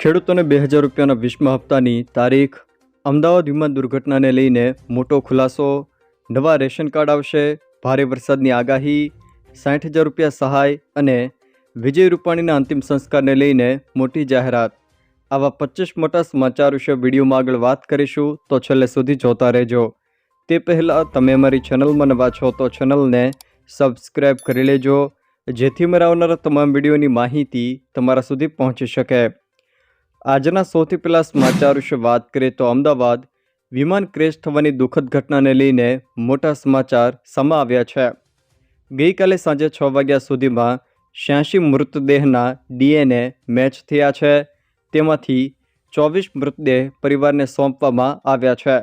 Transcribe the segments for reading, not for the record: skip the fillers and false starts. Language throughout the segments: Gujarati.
ખેડૂતોને 2000 રૂપિયાના 20મા હપ્તાની તારીખ। અમદાવાદ વિમાન દુર્ઘટનાને લઈને મોટો ખુલાસો। નવા રેશન કાર્ડ આવશે, ભારે વરસાદની આગાહી, 60,000 રૂપિયા સહાય અને વિજય રૂપાણીના અંતિમ સંસ્કારને લઈને મોટી જાહેરાત। આવા 25 મોટા સમાચાર વિશે વિડીયોમાં આગળ વાત કરીશું, તો છેલ્લે સુધી જોતા રહેજો। તે પહેલાં તમે અમારી ચેનલમાં નવા છો તો ચેનલને સબસ્ક્રાઈબ કરી લેજો, જેથી મારા આવનારા તમામ વિડીયોની માહિતી તમારા સુધી પહોંચી શકે। આજના સૌથી પહેલા સમાચાર વિશે વાત કરીએ તો અમદાવાદ વિમાન ક્રેશ થવાની દુઃખદ ઘટનાને લઈને મોટા સમાચાર સામે આવ્યા છે। ગઈકાલે સાંજે 6 વાગ્યા સુધીમાં 86 મૃતદેહના ડીએનએ મેચ થયા છે। તેમાંથી 24 મૃતદેહ પરિવારને સોંપવામાં આવ્યા છે।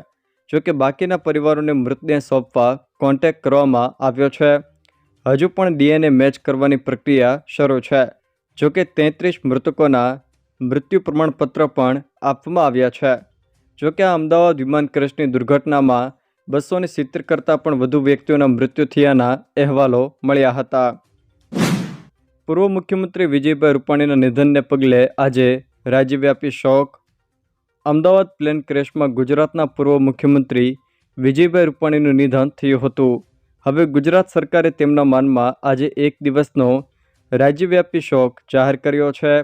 જોકે બાકીના પરિવારોને મૃતદેહ સોંપવા કોન્ટેક્ટ કરવામાં આવ્યો છે। હજુ પણ ડીએનએ મેચ કરવાની પ્રક્રિયા શરૂ છે। જોકે 33 મૃતકોના મૃત્યુ પ્રમાણપત્ર પણ આપવામાં આવ્યા છે। જોકે આ અમદાવાદ વિમાન ક્રેશની દુર્ઘટનામાં 270 કરતાં પણ વધુ વ્યક્તિઓના મૃત્યુ થયાના અહેવાલો મળ્યા હતા। પૂર્વ મુખ્યમંત્રી વિજયભાઈ રૂપાણીના નિધનને પગલે આજે રાજ્યવ્યાપી શોક। અમદાવાદ પ્લેન ક્રેશમાં ગુજરાતના પૂર્વ મુખ્યમંત્રી વિજયભાઈ રૂપાણીનું નિધન થયું હતું। હવે ગુજરાત સરકારે તેમના માનમાં આજે એક દિવસનો રાજ્યવ્યાપી શોક જાહેર કર્યો છે।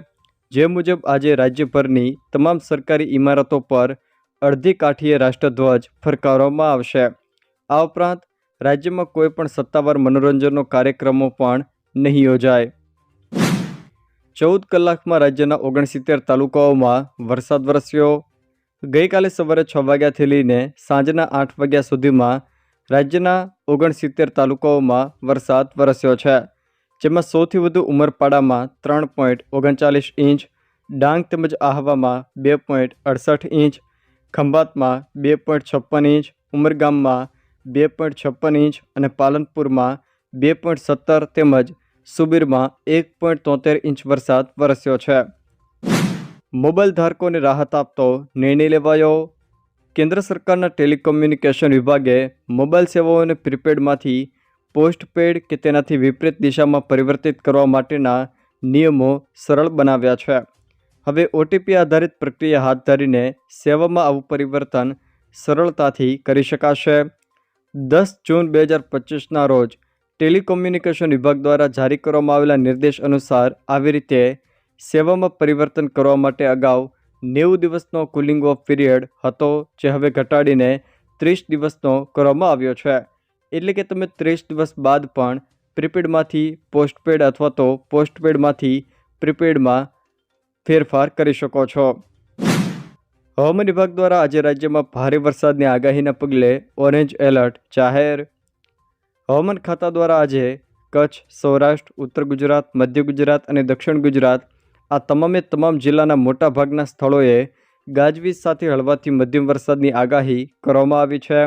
જે મુજબ આજે રાજ્યભરની તમામ સરકારી ઇમારતો પર અડધી કાઠીએ રાષ્ટ્રધ્વજ ફરકાવવામાં આવશે। આ ઉપરાંત રાજ્યમાં કોઈ પણ સત્તાવાર મનોરંજનનો કાર્યક્રમો પણ નહીં યોજાય। 14 કલાકમાં રાજ્યના 69 તાલુકાઓમાં વરસાદ વરસ્યો। ગઈકાલે સવારે 6 વાગ્યાથી લઈને સાંજના 8 વાગ્યા સુધીમાં રાજ્યના 69 તાલુકાઓમાં વરસાદ વરસ્યો છે। જેમાં સૌથી વધુ ઉમરપાડામાં 3.39 ઇંચ, ડાંગ તેમજ આહવામાં 2.68 ઇંચ, ખંભાતમાં 2.56 ઇંચ, ઉમરગામમાં 2.56 ઇંચ અને પાલનપુરમાં 2.17 તેમજ સુબીરમાં 1.73 ઇંચ વરસાદ વરસ્યો છે। મોબાઈલ ધારકોને રાહત આપતો નિર્ણય લેવાયો। કેન્દ્ર સરકારના ટેલિકોમ્યુનિકેશન વિભાગે મોબાઈલ સેવાઓને પ્રીપેડમાંથી પોસ્ટપેડ કે તેનાથી વિપરીત દિશામાં પરિવર્તિત કરવા માટેના નિયમો સરળ બનાવ્યા છે। હવે ઓટીપી આધારિત પ્રક્રિયા હાથ ધરીને સેવામાં આવું પરિવર્તન સરળતાથી કરી શકાશે। 10 જૂન 2025ના રોજ ટેલિકોમ્યુનિકેશન વિભાગ દ્વારા જારી કરવામાં આવેલા નિર્દેશ અનુસાર આવી રીતે સેવામાં પરિવર્તન કરવા માટે અગાઉ 90 દિવસનો કુલિંગ ઓફ પીરિયડ હતો, જે હવે ઘટાડીને 30 દિવસનો કરવામાં આવ્યો છે। એટલે કે તમે 30 દિવસ બાદ પણ પ્રીપેડમાંથી પોસ્ટપેડ અથવા તો પોસ્ટપેડમાંથી પ્રીપેડમાં ફેરફાર કરી શકો છો। હવામાન વિભાગ દ્વારા આજે રાજ્યમાં ભારે વરસાદની આગાહીના પગલે ઓરેન્જ એલર્ટ જાહેર। હવામાન ખાતા દ્વારા આજે કચ્છ, સૌરાષ્ટ્ર, ઉત્તર ગુજરાત, મધ્ય ગુજરાત અને દક્ષિણ ગુજરાત આ તમામે તમામ જિલ્લાના મોટાભાગના સ્થળોએ ગાજવીજ સાથે હળવાથી મધ્યમ વરસાદની આગાહી કરવામાં આવી છે।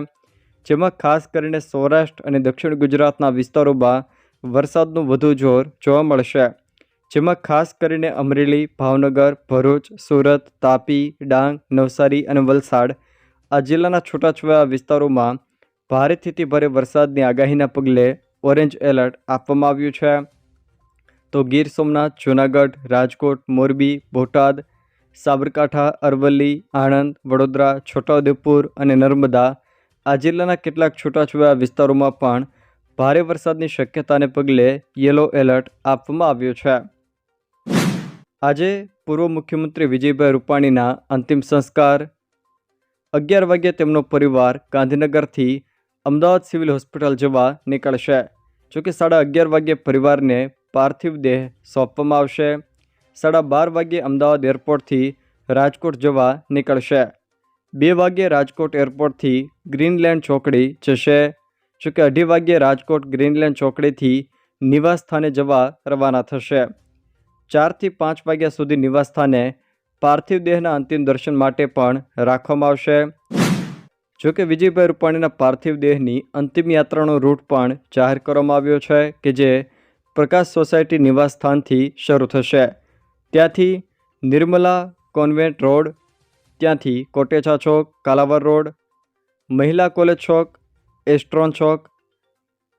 જેમાં ખાસ કરીને સૌરાષ્ટ્ર અને દક્ષિણ ગુજરાતના વિસ્તારોમાં વરસાદનું વધુ જોર જોવા મળશે। જેમાં ખાસ કરીને અમરેલી, ભાવનગર, ભરૂચ, સુરત, તાપી, ડાંગ, નવસારી અને વલસાડ આ જિલ્લાના છૂટાછવાયા વિસ્તારોમાં ભારેથી ભારે વરસાદની આગાહીના પગલે ઓરેન્જ એલર્ટ આપવામાં આવ્યું છે। તો ગીર સોમનાથ, જૂનાગઢ, રાજકોટ, મોરબી, બોટાદ, સાબરકાંઠા, અરવલ્લી, આણંદ, વડોદરા, છોટાઉદેપુર અને નર્મદા આ જિલ્લાના કેટલાક છૂટાછવાયા વિસ્તારોમાં પણ ભારે વરસાદની શક્યતાને પગલે યલો એલર્ટ આપવામાં આવ્યું છે। આજે પૂર્વ મુખ્યમંત્રી વિજયભાઈ રૂપાણીના અંતિમ સંસ્કાર। 11 વાગ્યે તેમનો પરિવાર ગાંધીનગરથી અમદાવાદ સિવિલ હોસ્પિટલ જવા નીકળશે। જોકે 11:30 વાગ્યે પરિવારને પાર્થિવ દેહ સોંપવામાં આવશે। 12:30 વાગ્યે અમદાવાદ એરપોર્ટથી રાજકોટ જવા નીકળશે। 2 વાગ્યે રાજકોટ એરપોર્ટથી ગ્રીનલેન્ડ ચોકડી જશે। જોકે 2:30 વાગ્યે રાજકોટ ગ્રીનલેન્ડ ચોકડીથી નિવાસ સ્થાને જવા રવાના થશે। 4 થી 5 વાગ્યા સુધી નિવાસ સ્થાને પાર્થિવ દેહના અંતિમ દર્શન માટે પણ રાખવામાં આવશે। જોકે વિજયભાઈ રૂપાણીના પાર્થિવ દેહની અંતિમ યાત્રાનો રૂટ પણ જાહેર કરવામાં આવ્યો છે, કે જે પ્રકાશ સોસાયટી નિવાસ સ્થાનથી શરૂ થશે। ત્યાંથી નિર્મલા કોન્વેન્ટ રોડ, ત્યાંથી Kotecha Chowk, Kalavad road, Mahila college Chowk, Astron Chowk,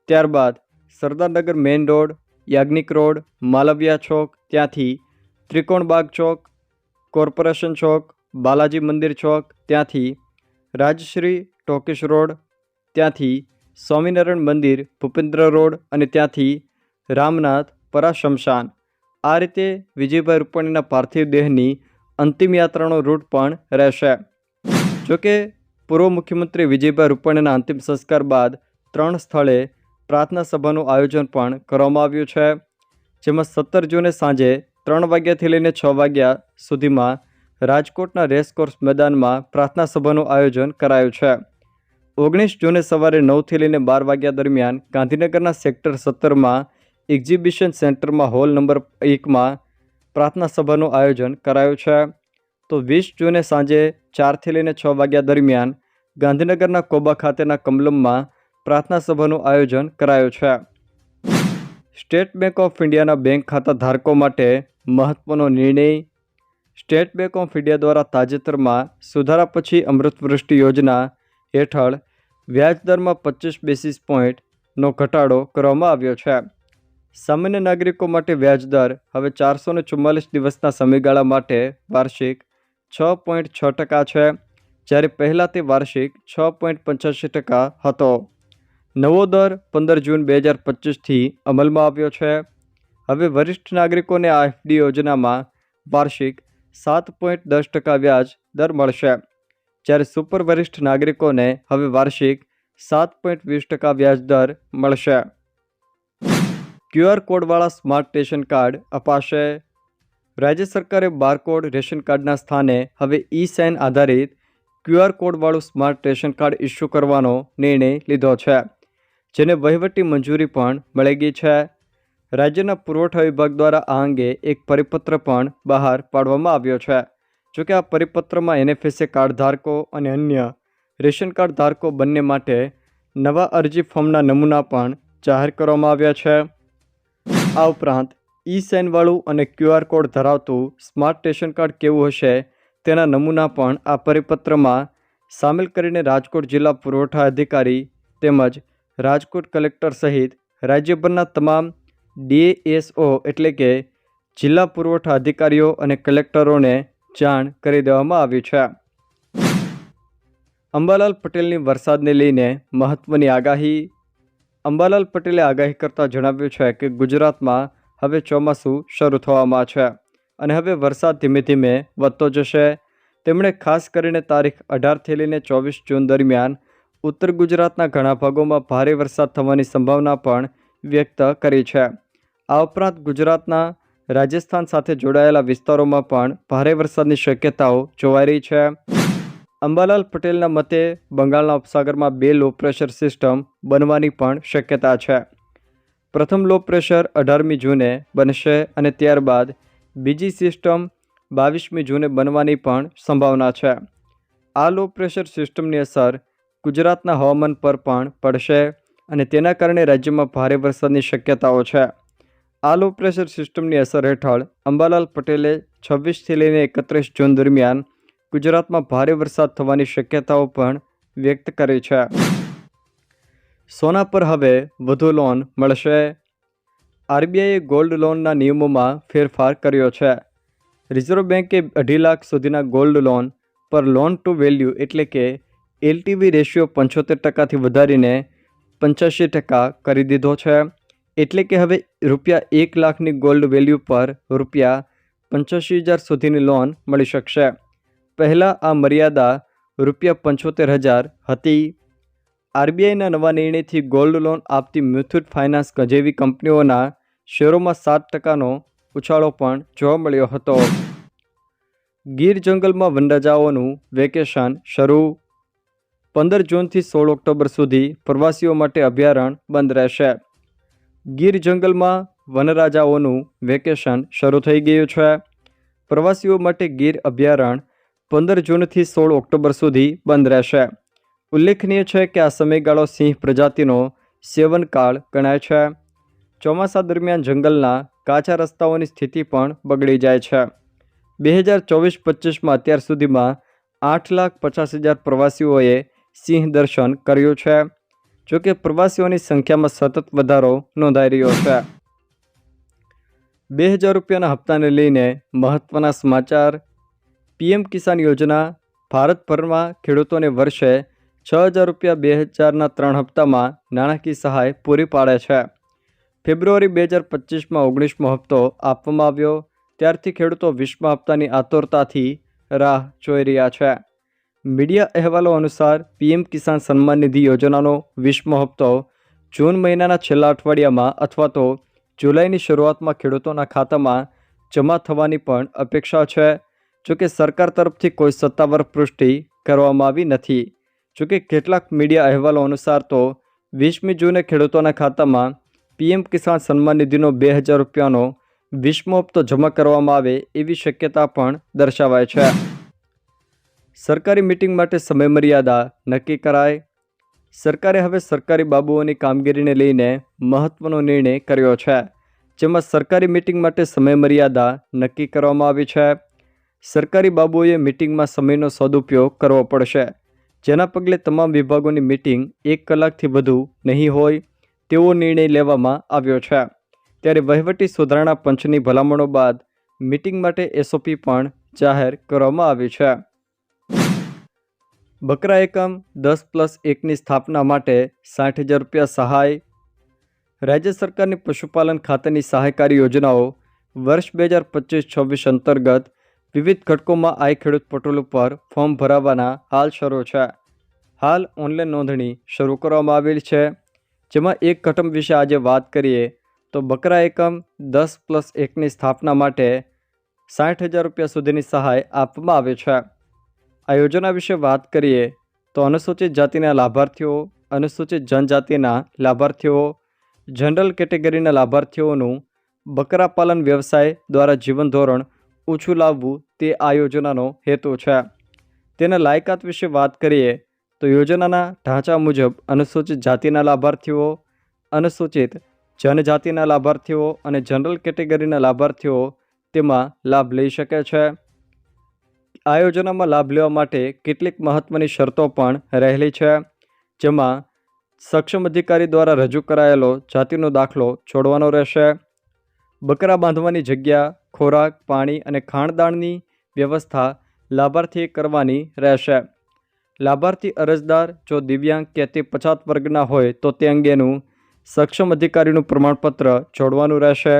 ત્યારબાદ Sardarnagar main road, Yagnik road, Malviya Chowk, ત્યાંથી ત્રિકોણબાગ ચોક, કોર્પોરેશન ચોક, બાલાજી મંદિર ચોક, ત્યાંથી રાજશ્રી ટોકીસ રોડ, ત્યાંથી સ્વામિનારાયણ મંદિર ભૂપેન્દ્ર રોડ અને ત્યાંથી રામનાથ પરા શમશાન. આ રીતે વિજયભાઈ રૂપાણીના પાર્થિવ દેહની અંતિમ યાત્રાનો રૂટ પણ રહેશે. જોકે પૂર્વ મુખ્યમંત્રી વિજયભાઈ રૂપાણીના અંતિમ સંસ્કાર બાદ 3 સ્થળે પ્રાર્થના સભાનું આયોજન પણ કરવામાં આવ્યું છે, જેમાં 17 જૂને સાંજે 3 વાગ્યાથી લઈને 6 વાગ્યા સુધીમાં રાજકોટના રેસકોર્સ મેદાનમાં પ્રાર્થના સભાનું આયોજન કરાયું છે. 19 જૂને સવારે 9થી લઈને 12 વાગ્યા દરમિયાન ગાંધીનગરના સેક્ટર 17માં એક્ઝિબિશન સેન્ટરમાં હોલ નંબર 1માં પ્રાર્થના સભાનું આયોજન કરાયું છે. તો 20 જૂને સાંજે 4થી લઈને 6 વાગ્યા દરમિયાન ગાંધીનગરના કોબા ખાતેના કમલમમાં પ્રાર્થના સભાનું આયોજન કરાયું છે. સ્ટેટ બેંક ઓફ ઇન્ડિયાના બેંક ખાતા ધારકો માટે મહત્વનો નિર્ણય. સ્ટેટ બેંક ઓફ ઇન્ડિયા દ્વારા તાજેતરમાં સુધારા પછી અમૃતવૃષ્ટિ યોજના હેઠળ વ્યાજદરમાં 25 બેસિસ પોઈન્ટનો ઘટાડો કરવામાં આવ્યો છે. સામાન્ય નાગરિકો માટે વ્યાજદર હવે 444 દિવસના સમયગાળા માટે વાર્ષિક 6.6% છે, જ્યારે પહેલાં તે વાર્ષિક 6.85% હતો. નવો દર 15 જૂન 2025થી અમલમાં આવ્યો છે. હવે વરિષ્ઠ નાગરિકોને આ એફડી યોજનામાં વાર્ષિક 7.10% વ્યાજ દર મળશે, જ્યારે સુપર વરિષ્ઠ નાગરિકોને હવે વાર્ષિક 7.20% વ્યાજ દર મળશે. QR કોડવાળા સ્માર્ટ રેશન કાર્ડ અપાશે. રાજ્ય સરકારે બારકોડ રેશન કાર્ડના સ્થાને હવે ઈ-સાઇન આધારિત QR કોડવાળું સ્માર્ટ રેશન કાર્ડ ઇસ્યુ કરવાનો નિર્ણય લીધો છે, જેને વહીવટી મંજૂરી પણ મળી ગઈ છે. રાજ્યના પુરવઠા વિભાગ દ્વારા આ અંગે એક પરિપત્ર પણ બહાર પાડવામાં આવ્યો છે. જોકે આ પરિપત્રમાં NFSA કાર્ડ ધારકો અને અન્ય રેશન કાર્ડ ધારકો બંને માટે નવા અરજી ફોર્મના નમૂના પણ જાહેર કરવામાં આવ્યા છે. આ ઉપરાંત ઈ-સાઇનવાળું અને QR કોડ ધરાવતું સ્માર્ટ રેશન કાર્ડ કેવું હશે તેના નમૂના પણ આ પરિપત્રમાં સામેલ કરીને રાજકોટ જિલ્લા પુરવઠા અધિકારી તેમજ રાજકોટ કલેક્ટર સહિત રાજ્યભરના તમામ DSO એટલે કે જિલ્લા પુરવઠા અધિકારીઓ અને કલેક્ટરોને જાણ કરી દેવામાં આવ્યું છે. અંબાલાલ પટેલની વરસાદને લઈને મહત્વની આગાહી. અંબાલાલ પટેલે આગાહી કરતાં જણાવ્યું છે કે ગુજરાતમાં હવે ચોમાસું શરૂ થવામાં છે અને હવે વરસાદ ધીમે ધીમે વધતો જશે. તેમણે ખાસ કરીને તારીખ 18થી લઈને 24 જૂન દરમિયાન ઉત્તર ગુજરાતના ઘણા ભાગોમાં ભારે વરસાદ થવાની સંભાવના પણ વ્યક્ત કરી છે. આ ઉપરાંત ગુજરાતના રાજસ્થાન સાથે જોડાયેલા વિસ્તારોમાં પણ ભારે વરસાદની શક્યતાઓ જોવાઈ રહી છે. અંબાલાલ પટેલના મતે બંગાળના ઉપસાગરમાં 2 લો પ્રેશર સિસ્ટમ બનવાની પણ શક્યતા છે. પ્રથમ લો પ્રેશર 18મી જૂને બનશે અને ત્યારબાદ બીજી સિસ્ટમ 22મી જૂને બનવાની પણ સંભાવના છે. આ લો પ્રેશર સિસ્ટમની અસર ગુજરાતના હવામાન પર પણ પડશે અને તેના કારણે રાજ્યમાં ભારે વરસાદની શક્યતાઓ છે. આ લો પ્રેશર સિસ્ટમની અસર હેઠળ અંબાલાલ પટેલે 26થી લઈને 31 જૂન દરમિયાન ગુજરાતમાં ભારે વરસાદ થવાની શક્યતાઓ પણ વ્યક્ત કરી છે. સોના પર હવે વધુ લોન મળશે. RBIએ ગોલ્ડ લોનના નિયમોમાં ફેરફાર કર્યો છે. રિઝર્વ બેન્કે 2.5 લાખ સુધીના ગોલ્ડ લોન પર લોન ટુ વેલ્યુ એટલે કે LTV રેશિયો 75%થી વધારીને 85% કરી દીધો છે. એટલે કે હવે ₹1 લાખની ગોલ્ડ વેલ્યુ પર ₹85,000 સુધીની લોન મળી શકશે. પહેલાં આ મર્યાદા ₹75,000 હતી. RBIના નવા નિર્ણયથી ગોલ્ડ લોન આપતી મુથુટ ફાઇનાન્સ જેવી કંપનીઓના શેરોમાં 7%નો ઉછાળો પણ જોવા મળ્યો હતો. ગીર જંગલમાં વનરાજાઓનું વેકેશન શરૂ. 15 જૂનથી 16 ઓક્ટોબર સુધી પ્રવાસીઓ માટે અભયારણ્ય બંધ રહેશે. ગીર જંગલમાં વનરાજાઓનું વેકેશન શરૂ થઈ ગયું છે. પ્રવાસીઓ માટે ગીર અભયારણ્ય 15 જૂનથી 16 ઓક્ટોબર સુધી બંધ રહેશે. ઉલ્લેખનીય છે કે આ સમયગાળો સિંહ પ્રજાતિનો સેવનકાળ ગણાય છે. ચોમાસા દરમિયાન જંગલના કાચા રસ્તાઓની સ્થિતિ પણ બગડી જાય છે. 2024-25માં અત્યાર સુધીમાં 8,50,000 પ્રવાસીઓએ સિંહ દર્શન કર્યું છે. જોકે પ્રવાસીઓની સંખ્યામાં સતત વધારો નોંધાઈ રહ્યો છે. ₹2,000 હપ્તાને લઈને મહત્વના સમાચાર. પીએમ કિસાન યોજના ભારતભરમાં ખેડૂતોને વર્ષે 6,000 રૂપિયા 2000ના 3 હપ્તામાં નાણાકીય સહાય પૂરી પાડે છે. ફેબ્રુઆરી 2025માં 19મો હપ્તો આપવામાં આવ્યો. ત્યારથી ખેડૂતો 20મા હપ્તાની આતુરતાથી રાહ જોઈ રહ્યા છે. મીડિયા અહેવાલો અનુસાર પીએમ કિસાન સન્માન નિધિ યોજનાનો 20મો હપ્તો જૂન મહિનાના છેલ્લા અઠવાડિયામાં અથવા તો જુલાઈની શરૂઆતમાં ખેડૂતોના ખાતામાં જમા થવાની પણ અપેક્ષા છે. જોકે સરકાર તરફથી કોઈ સત્તાવાર પુષ્ટિ કરવામાં આવી નથી. જોકે કેટલાક મીડિયા અહેવાલો અનુસાર તો 20મી જૂને ખેડૂતોના ખાતામાં પીએમ કિસાન સન્માન નિધિનો 2,000 રૂપિયાનો 20મો હપ્તો જમા કરવામાં આવે એવી શક્યતા પણ દર્શાવાય છે. સરકારી મીટિંગ માટે સમયમર્યાદા નક્કી કરાય. સરકારે હવે સરકારી બાબુઓની કામગીરીને લઈને મહત્વનો નિર્ણય કર્યો છે, જેમાં સરકારી મીટિંગ માટે સમયમર્યાદા નક્કી કરવામાં આવી છે. સરકારી બાબુઓએ મીટિંગમાં સમયનો સદુપયોગ કરવો પડશે, જેના પગલે તમામ વિભાગોની મીટિંગ 1 કલાકથી વધુ નહીં હોય તેવો નિર્ણય લેવામાં આવ્યો છે. ત્યારે વહીવટી સુધારણા પંચની ભલામણો બાદ મીટિંગ માટે એસઓપી પણ જાહેર કરવામાં આવી છે. બકરા એકમ 10+1ની સ્થાપના માટે 60,000 રૂપિયા સહાય. રાજ્ય સરકારની પશુપાલન ખાતાની સહાયકારી યોજનાઓ વર્ષ 2025-26 અંતર્ગત વિવિધ ઘટકોમાં આઈ ખેડૂત પોર્ટલ ઉપર ફોર્મ ભરાવાના હાલ શરૂ છે. હાલ ઓનલાઈન નોંધણી શરૂ કરવામાં આવેલી છે, જેમાં એક ઘટક વિશે આજે વાત કરીએ તો બકરા એકમ 10+1ની સ્થાપના માટે 60,000 રૂપિયા સુધીની સહાય આપવામાં આવે છે. આ યોજના વિશે વાત કરીએ તો અનુસૂચિત જાતિના લાભાર્થીઓ, અનુસૂચિત જનજાતિના લાભાર્થીઓ, જનરલ કેટેગરીના લાભાર્થીઓનું બકરા પાલન વ્યવસાય દ્વારા જીવન ધોરણ ઊંચું લાવવું તે આ યોજનાનો હેતુ છે. તેના લાયકાત વિશે વાત કરીએ તો યોજનાના ઢાંચા મુજબ અનુસૂચિત જાતિના લાભાર્થીઓ, અનુસૂચિત જનજાતિના લાભાર્થીઓ અને જનરલ કેટેગરીના લાભાર્થીઓ તેમાં લાભ લઈ શકે છે. આ યોજનામાં લાભ લેવા માટે કેટલીક મહત્ત્વની શરતો પણ રહેલી છે, જેમાં સક્ષમ અધિકારી દ્વારા રજૂ કરાયેલો જાતિનો દાખલો છોડવાનો રહેશે. બકરા બાંધવાની જગ્યા, ખોરાક, પાણી અને ખાણદાણની વ્યવસ્થા લાભાર્થીએ કરવાની રહેશે. લાભાર્થી અરજદાર જો દિવ્યાંગ કે તે પછાત વર્ગના હોય તો તે અંગેનું સક્ષમ અધિકારીનું પ્રમાણપત્ર જોડવાનું રહેશે.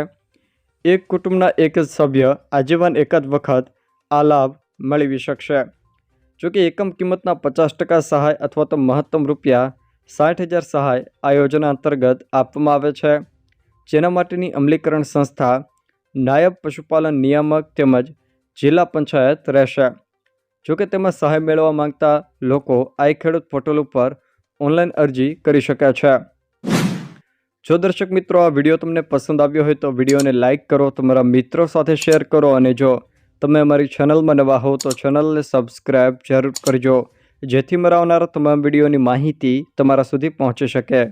એક કુટુંબના એક જ સભ્ય આજીવન એક જ વખત આ લાભ મેળવી શકશે. જોકે એકમ કિંમતના 50% સહાય અથવા તો મહત્તમ રૂપિયા 60,000 સહાય આ યોજના અંતર્ગત આપવામાં આવે છે, જેના માટેની અમલીકરણ સંસ્થા નાયબ પશુપાલન નિયામક તેમજ જિલ્લા પંચાયત રહેશે. જોકે તેમાં સહાય મેળવવા માંગતા લોકો આઈ ખેડૂત પોર્ટલ ઉપર ઓનલાઈન અરજી કરી શકે છે. જો દર્શક મિત્રો આ વિડીયો તમને પસંદ આવ્યો હોય તો વિડીયોને લાઇક કરો, તમારા મિત્રો સાથે શેર કરો અને જો તમે અમારી ચેનલમાં નવા હો તો ચેનલને સબસ્ક્રાઈબ જરૂર કરજો, જેથી મારા આવનારા તમામ વિડીયોની માહિતી તમારા સુધી પહોંચી શકે.